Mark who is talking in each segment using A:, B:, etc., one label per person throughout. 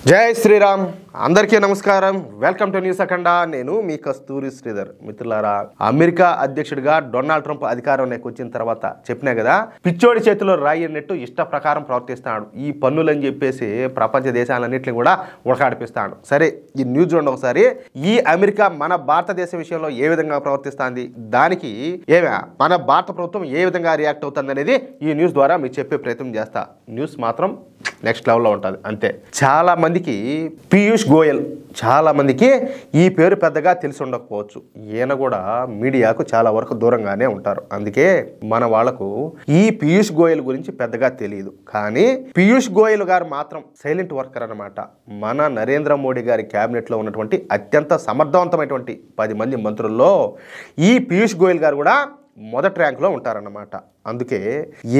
A: జై శ్రీరామ్ అందరికీ నమస్కారం. వెల్కమ్ టు న్యూస్ అఖండ. నేను మీ కస్తూరి శ్రీధర్. మిత్రులారా, అమెరికా అధ్యక్షుడిగా డొనాల్డ్ ట్రంప్ అధికారంలోకి వచ్చిన తర్వాత చెప్పినా కదా, పిచ్చోడి చేతిలో రాయి అన్నట్టు ఇష్ట ప్రకారం ప్రవర్తిస్తాడు. ఈ పన్నులని చెప్పేసి ప్రపంచ దేశాలన్నింటినీ కూడా ఉడకాడిపిస్తాడు. సరే, ఈ న్యూస్ చూడండి ఒకసారి. ఈ అమెరికా మన భారతదేశం విషయంలో ఏ విధంగా ప్రవర్తిస్తుంది, దానికి మన భారత ప్రభుత్వం ఏ విధంగా రియాక్ట్ అవుతుంది అనేది ఈ న్యూస్ ద్వారా మీకు చెప్పే ప్రయత్నం చేస్తా. న్యూస్ మాత్రం నెక్స్ట్ లెవెల్లో ఉంటుంది అంతే. చాలా మందికి పీయూష్ గోయల్, చాలా మందికి ఈ పేరు పెద్దగా తెలిసి ఉండకపోవచ్చు. ఈయన కూడా మీడియాకు చాలా వరకు దూరంగానే ఉంటారు. అందుకే మన వాళ్లకు ఈ పీయూష్ గోయల్ గురించి పెద్దగా తెలియదు. కానీ పీయూష్ గోయల్ గారు మాత్రం సైలెంట్ వర్కర్ అన్నమాట. మన నరేంద్ర మోడీ గారి క్యాబినెట్ లో ఉన్నటువంటి అత్యంత సమర్థవంతమైనటువంటి 10 మంది మంత్రుల్లో ఈ పీయూష్ గోయల్ గారు కూడా మొదటి ర్యాంకులో ఉంటారన్నమాట. అందుకే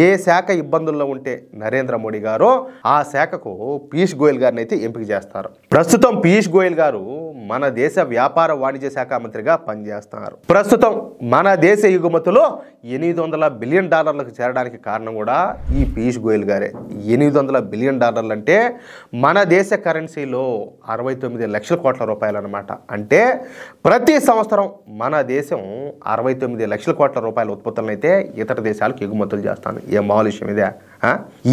A: ఏ శాఖ ఇబ్బందుల్లో ఉంటే నరేంద్ర మోడీ గారు ఆ శాఖకు పీయూష్ గోయల్ గారిని అయితే ఎంపిక చేస్తారు. ప్రస్తుతం పీయూష్ గోయల్ గారు మన దేశ వ్యాపార వాణిజ్య శాఖ మంత్రిగా పనిచేస్తున్నారు. ప్రస్తుతం మన దేశ ఎగుమతులు $800 బిలియన్ చేరడానికి కారణం కూడా ఈ పీయూష్ గోయల్ గారే. $800 బిలియన్ అంటే మన దేశ కరెన్సీలో 69 లక్షల కోట్ల రూపాయలు అన్నమాట. అంటే ప్రతి సంవత్సరం మన దేశం 69 లక్షల కోట్ల రూపాయల ఉత్పత్తులను అయితే ఇతర దేశాలకు ఎగుమతులు చేస్తాను. ఏ మామూలు విషయం ఇదే.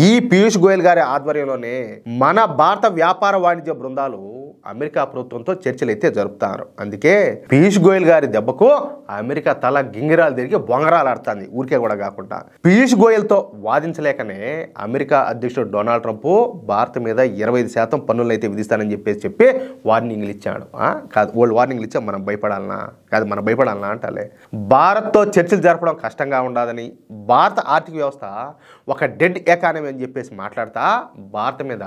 A: ఈ పీయూష్ గోయల్ గారి ఆధ్వర్యంలోనే మన భారత వ్యాపార వాణిజ్య బృందాలు అమెరికా ప్రభుత్వంతో చర్చలు అయితే జరుపుతారు. అందుకే పీయూష్ గోయల్ గారి దెబ్బకు అమెరికా తల గింగిరాలు తిరిగి బొంగరాలు ఆడుతుంది. ఊరికే కూడా కాకుండా పీయూష్ గోయల్ తో వాదించలేకనే అమెరికా అధ్యక్షుడు డొనాల్డ్ ట్రంప్ భారత్ మీద 25% పన్నులు అయితే విధిస్తానని చెప్పి వార్నింగ్లు ఇచ్చాడు. కాదు, వాళ్ళు వార్నింగ్లు ఇచ్చా మనం భయపడాలనా? కాదు, మనం భయపడాలనా అంటాలే. భారత్తో చర్చలు జరపడం కష్టంగా ఉండదని, భారత ఆర్థిక వ్యవస్థ ఒక డెడ్ ఎకానమీ అని చెప్పేసి మాట్లాడతా భారత్ మీద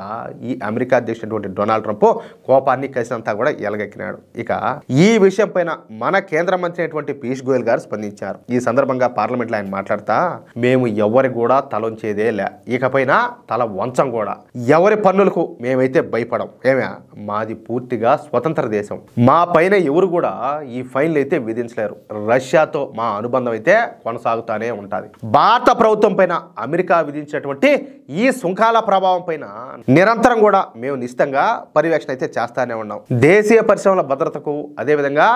A: ఈ అమెరికా అధ్యక్షుడు డొనాల్డ్ ట్రంప్ కోపాన్ని కసినంతా కూడా ఎలగెక్కినాడు. ఇక ఈ విషయం పైన మన కేంద్ర మంత్రి అయినటువంటి పీయూష్ గోయల్ గారు స్పందించారు. ఈ సందర్భంగా పార్లమెంట్లో ఆయన మాట్లాడతా, మేము ఎవరి కూడా తలొంచేదే లే, ఇకపైన తల వంచం కూడా, ఎవరి పన్నులకు మేమైతే భయపడం. మాది పూర్తిగా స్వతంత్ర దేశం, మా పైన ఎవరు కూడా ఈ ఫైన్లు అయితే విధించలేరు. రష్యాతో మా అనుబంధం అయితే కొనసాగుతానే ఉంటుంది. భారత ప్రభుత్వం పైన అమెరికా విధించినటువంటి ఈ సుంకాల ప్రభావం పైన నిరంతరం కూడా మేము నిశ్చితంగా పర్యవేక్షణ అయితే చేస్తానే ఉన్నాం. దేశీయ పరిశ్రమల భద్రతకు, అదేవిధంగా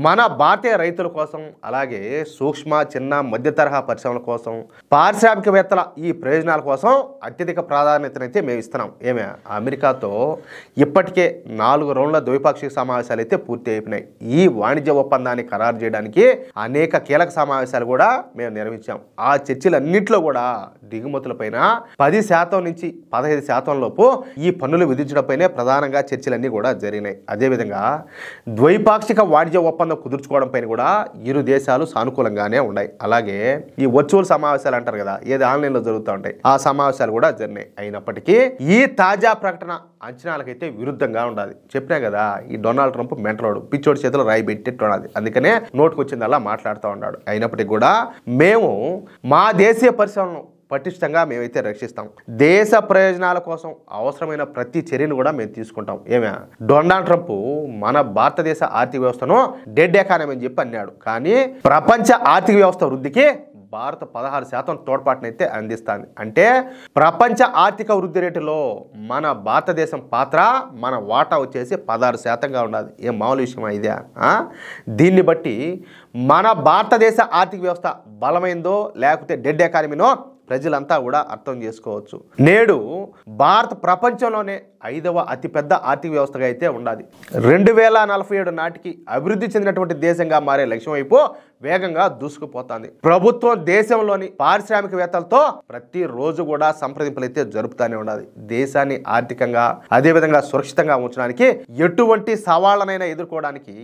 A: మన భారతీయ రైతుల కోసం, అలాగే సూక్ష్మ, చిన్న, మధ్య తరహా పరిశ్రమల కోసం, పారిశ్రామికవేత్తల ఈ ప్రయోజనాల కోసం అత్యధిక ప్రాధాన్యతనైతే మేము ఇస్తున్నాం. అమెరికాతో ఇప్పటికే 4 రౌండ్ల ద్వైపాక్షిక సమావేశాలు అయితే పూర్తి అయిపోయినాయి. ఈ వాణిజ్య ఒప్పందాన్ని ఖరారు చేయడానికి అనేక కీలక సమావేశాలు కూడా మేము నిర్వహించాం. ఆ చర్చలన్నింటిలో కూడా దిగుమతులపైన 10% నుంచి 15% లోపు ఈ పన్నులు విధించడంపైనే ప్రధానంగా చర్చలన్నీ కూడా జరిగినాయి. అదేవిధంగా ద్వైపాక్షిక వాణిజ్య ఒప్పందం కుదుర్చుకోవడం పైన కూడా ఇరు దేశాలు సానుకూలంగానే ఉన్నాయి. అలాగే ఈ వర్చువల్ సమావేశాలు అంటారు కదా, ఏది ఆన్లైన్లో జరుగుతూ ఉంటాయి, ఆ సమావేశాలు కూడా జరిగినాయి. అయినప్పటికీ ఈ తాజా ప్రకటన అంచనాలకైతే విరుద్ధంగా ఉండాలి. చెప్పినా కదా, ఈ డొనాల్డ్ ట్రంప్ మెంటలోడు, పిచ్చోడి చేతిలో రాయి పెట్టేట్టు ఉన్నది. అందుకనే నోటుకు వచ్చిందల్లా మాట్లాడుతూ ఉన్నాడు. అయినప్పటికీ కూడా మేము మా దేశీయ పరిశ్రమను పటిష్టంగా మేమైతే రక్షిస్తాం. దేశ ప్రయోజనాల కోసం అవసరమైన ప్రతి చర్యను కూడా మేము తీసుకుంటాం. డొనాల్డ్ ట్రంప్ మన భారతదేశ ఆర్థిక వ్యవస్థను డెడ్ ఎకానమీ అని చెప్పి అన్నాడు. కానీ ప్రపంచ ఆర్థిక వ్యవస్థ వృద్ధికి భారత 16% తోడ్పాటునైతే అందిస్తుంది. అంటే ప్రపంచ ఆర్థిక వృద్ధి రేటులో మన భారతదేశం పాత్ర, మన వాటా వచ్చేసి 16%గా ఉన్నది. ఏం మామూలు విషయమా ఇదే? దీన్ని బట్టి మన భారతదేశ ఆర్థిక వ్యవస్థ బలమైందో లేకపోతే డెడ్ ఎకానమీనో ప్రజలంతా కూడా అర్థం చేసుకోవచ్చు. నేడు భారత్ ప్రపంచంలోనే 5వ అతిపెద్ద ఆర్థిక వ్యవస్థగా అయితే ఉండాలి. 2047 నాటికి అభివృద్ధి చెందినటువంటి దేశంగా మారే లక్ష్యం వైపు వేగంగా దూసుకుపోతుంది. ప్రభుత్వం దేశంలోని పారిశ్రామికవేత్తలతో ప్రతిరోజు కూడా సంప్రదింపులు అయితే జరుపుతూనే ఉండాలి. దేశాన్ని ఆర్థికంగా, అదేవిధంగా సురక్షితంగా ఉంచడానికి ఎటువంటి సవాళ్లనైనా ఎదుర్కోవడానికి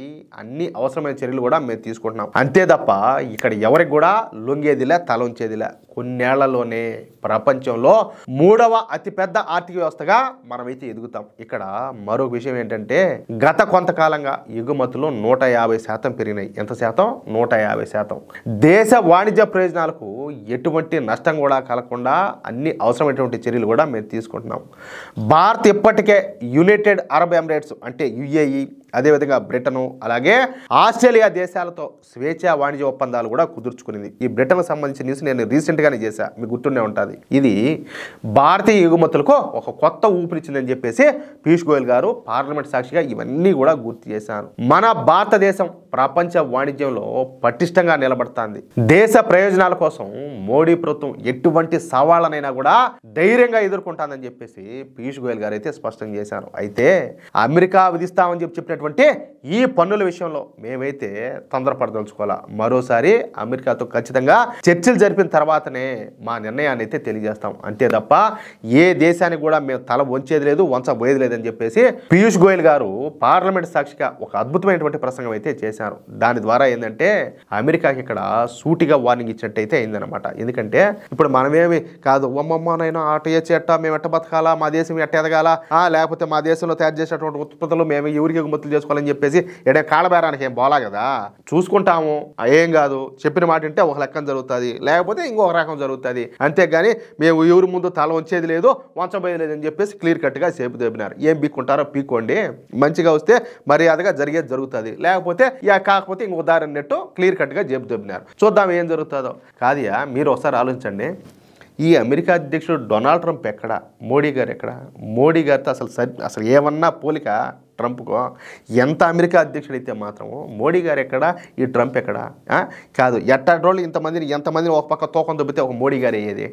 A: అన్ని అవసరమైన చర్యలు కూడా మేము తీసుకుంటున్నాం. అంతే తప్ప ఇక్కడ ఎవరికి కూడా లొంగేదిలే, తల ఉంచేదిలే. కొన్నేళ్లలోనే ప్రపంచంలో 3వ అతిపెద్ద ఆర్థిక వ్యవస్థగా మనమైతే ఎదుగుతాం. ఇక్కడ మరొక విషయం ఏంటంటే, గత కొంతకాలంగా ఎగుమతులు 150% పెరిగినాయి. ఎంత శాతం? 150%. దేశ వాణిజ్య ప్రయోజనాలకు ఎటువంటి నష్టం కూడా కలగకుండా అన్ని అవసరమైనటువంటి చర్యలు కూడా మేము తీసుకుంటున్నాం. భారత్ ఇప్పటికే యునైటెడ్ అరబ్ ఎమిరేట్స్ అంటే UAE, అదేవిధంగా బ్రిటను అలాగే ఆస్ట్రేలియా దేశాలతో స్వేచ్ఛా వాణిజ్య ఒప్పందాలు కూడా కుదుర్చుకునింది. ఈ బ్రిటన్కు సంబంధించిన న్యూస్ నేను రీసెంట్గానే చేశా, మీకు గుర్తుండే ఉంటుంది. ఇది భారతీయ ఎగుమతులకు ఒక కొత్త ఊపిరిచ్చిందని చెప్పేసి పీయూష్ గోయల్ గారు పార్లమెంట్ సాక్షిగా ఇవన్నీ కూడా గుర్తు చేశారు. మన భారతదేశం ప్రపంచ వాణిజ్యంలో పటిష్టంగా నిలబడుతుంది. దేశ ప్రయోజనాల కోసం మోడీ ప్రభుత్వం ఎటువంటి సవాళ్ళనైనా కూడా ధైర్యంగా ఎదుర్కొంటుందని చెప్పేసి పీయూష్ గోయల్ గారు అయితే స్పష్టం చేశారు. అయితే అమెరికా విధిస్తామని చెప్పినటువంటి ఈ పన్నుల విషయంలో మేమైతే తొందరపడదలుచుకోవాలా. మరోసారి అమెరికాతో ఖచ్చితంగా చర్చలు జరిపిన తర్వాతనే మా నిర్ణయాన్ని అయితే తెలియజేస్తాం. అంతే తప్ప ఏ దేశానికి కూడా మేము తల వంచేది లేదు, వంచబోయేది లేదని చెప్పేసి పీయూష్ గోయల్ గారు పార్లమెంట్ సాక్షిగా ఒక అద్భుతమైనటువంటి ప్రసంగం అయితే చేశారు. దాని ద్వారా ఏంటంటే అమెరికాకి ఇక్కడ సూటిగా వార్నింగ్ ఇచ్చినట్టయితే అయిందనమాట. ఎందుకంటే ఇప్పుడు మనమేమి కాదు, ఒమ్మమ్మనైనా ఆట ఎట్ట మేము ఎట్ట బతకాలా, మా దేశం ఎట్ట ఎదగాలా, లేకపోతే మా దేశంలో తయారు చేసేటువంటి ఉత్పత్తులు మేము ఎవరికి ఎగుమతులు చేసుకోవాలని చెప్పేసి ఎడే కాళ్ళబేరానికి ఏం పోలా కదా, చూసుకుంటాము, ఏం కాదు, చెప్పిన మాట అంటే ఒక లెక్కన జరుగుతుంది, లేకపోతే ఇంకొక రకం జరుగుతుంది. అంతేగాని మేము ఎవరి ముందు తల వంచేది లేదు, వంచబోయేది లేదు అని చెప్పేసి క్లియర్ కట్గా సేపు తెప్పినారు. ఏం పీక్కుంటారో పీక్కోండి, మంచిగా వస్తే మర్యాదగా జరిగేది జరుగుతుంది, లేకపోతే కాకపోతే ఇంకొక దారి అన్నట్టు క్లియర్ కట్గా చెప్పు తెప్పినారు. చూద్దాం ఏం జరుగుతుందో. కాదియా, మీరు ఒకసారి ఆలోచించండి. ఈ అమెరికా అధ్యక్షుడు డొనాల్డ్ ట్రంప్ ఎక్కడ, మోడీ గారు ఎక్కడ? మోడీ గారితో అసలు ఏమన్నా పోలిక ట్రంప్కు? ఎంత అమెరికా అధ్యక్షుడు అయితే మాత్రము మోడీ గారు ఎక్కడ, ఈ ట్రంప్ ఎక్కడ? కాదు, ఎట్టాటి రోజులు ఎంతమందిని ఒక పక్క తోకం దొబ్బితే ఒక మోడీ గారు అయ్యేది?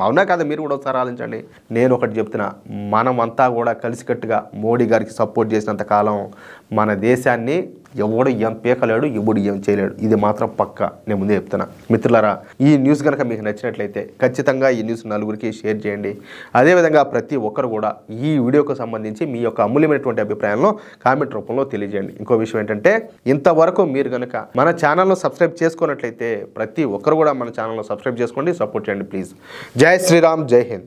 A: అవునా కాదు? మీరు కూడా ఒకసారి ఆలోచించండి. నేను ఒకటి చెప్తున్నా, మనమంతా కూడా కలిసికట్టుగా మోడీ గారికి సపోర్ట్ చేసినంత కాలం మన దేశాన్ని ఎవడు ఏం పీకలేడు, ఎవడు ఏం చేయలేడు. ఇది మాత్రం పక్క, నేను ముందే చెప్తున్నా. మిత్రులారా, ఈ న్యూస్ కనుక మీకు నచ్చినట్లయితే ఖచ్చితంగా ఈ న్యూస్ నలుగురికి షేర్ చేయండి. అదేవిధంగా ప్రతి ఒక్కరు కూడా ఈ వీడియోకు సంబంధించి మీ యొక్క అమూల్యమైనటువంటి అభిప్రాయాలను కామెంట్ రూపంలో తెలియజేయండి. ఇంకో విషయం ఏంటంటే, ఇంతవరకు మీరు కనుక మన ఛానల్ను సబ్స్క్రైబ్ చేసుకున్నట్లయితే ప్రతి ఒక్కరు కూడా మన ఛానల్ను సబ్స్క్రైబ్ చేసుకోండి, సపోర్ట్ చేయండి ప్లీజ్. జై శ్రీరామ్, జై హింద్.